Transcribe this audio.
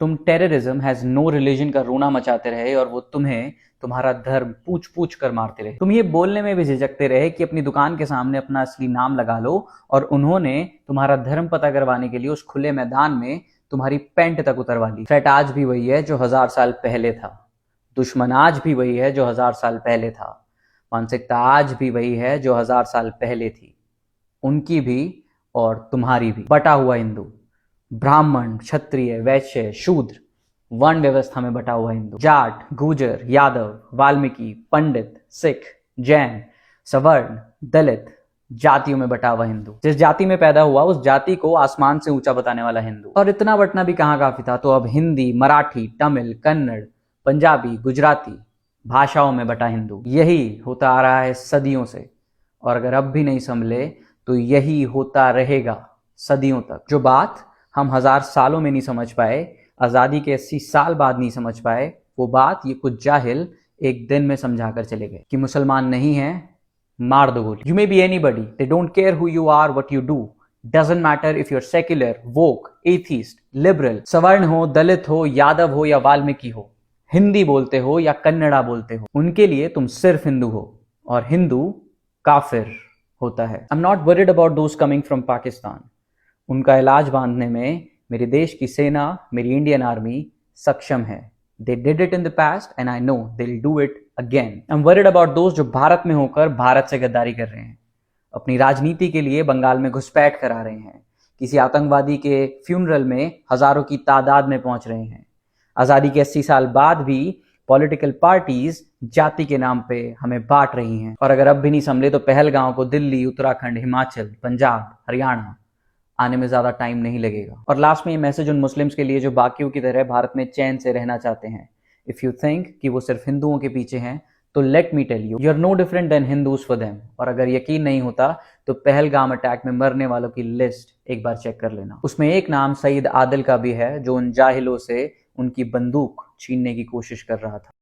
तुम terrorism has no religion का रोना मचाते रहे और वो तुम्हें तुम्हारा धर्म पूछ पूछ कर मारते रहे। तुम ये बोलने में भी झिझकते रहे कि अपनी दुकान के सामने अपना असली नाम लगा लो, और उन्होंने तुम्हारा धर्म पता करवाने के लिए उस खुले मैदान में तुम्हारी पैंट तक उतरवा ली। थ्रेट आज भी वही है जो 1000 साल पहले था। दुश्मन आज भी वही है जो 1000 साल पहले था। मानसिकता आज भी वही है जो 1000 साल पहले थी। उनकी भी और तुम्हारी भी। बटा हुआ हिंदू, ब्राह्मण, क्षत्रिय, वैश्य, शूद्र, वर्ण व्यवस्था में बटा हुआ हिंदू। जाट, गुर्जर, यादव, वाल्मीकि, पंडित, सिख, जैन, सवर्ण, दलित जातियों में बटा हुआ हिंदू। जिस जाति में पैदा हुआ उस जाति को आसमान से ऊंचा बताने वाला हिंदू। और इतना बटना भी कहाँ काफी था, तो अब हिंदी, मराठी, तमिल, कन्नड़, पंजाबी, गुजराती भाषाओं में बटा हिंदू। यही होता आ रहा है सदियों से, और अगर अब भी नहीं संभले तो यही होता रहेगा सदियों तक। जो बात हम 1000 सालों में नहीं समझ पाए, आजादी के 80 साल बाद नहीं समझ पाए, वो बात ये कुछ जाहिल एक दिन में समझा कर चले गए कि मुसलमान नहीं है, मार दो गोली। You may be anybody, they don't care who you are, what you do, doesn't matter if you are secular, woke, atheist, liberal, सवर्ण हो, दलित हो, यादव हो या वाल्मीकि हो, हिंदी बोलते हो या कन्नड़ा बोलते हो, उनके लिए तुम सिर्फ हिंदू हो, और हिंदू काफिर होता है। I am not worried about those coming from Pakistan. उनका इलाज बांधने में मेरे देश की सेना, मेरी इंडियन आर्मी सक्षम है। They did it in the past and I know they will do it again. I am worried about दोस्त जो भारत में होकर भारत से गद्दारी कर रहे हैं, अपनी राजनीति के लिए बंगाल में घुसपैठ करा रहे हैं, किसी आतंकवादी के फ्यूनरल में हजारों की तादाद में पहुंच रहे हैं। आजादी के 80 साल बाद भी पॉलिटिकल पार्टीज जाति के नाम पे हमें बांट रही हैं, और अगर अब भी नहीं संभले तो पहलगांव को दिल्ली, उत्तराखंड, हिमाचल, पंजाब, हरियाणा आने में ज्यादा टाइम नहीं लगेगा। और लास्ट में ये मैसेज उन मुस्लिम्स के लिए जो बाकियों की तरह भारत में चैन से रहना चाहते हैं। इफ यू थिंक कि वो सिर्फ हिंदुओं के पीछे हैं, तो let me tell you are no different than Hindus for them. और अगर यकीन नहीं होता तो पहलगाम अटैक में मरने वालों की लिस्ट एक बार चेक कर लेना। उसमें एक नाम सईद आदिल का भी है जो उन जाहिलों से उनकी बंदूक छीनने की कोशिश कर रहा था।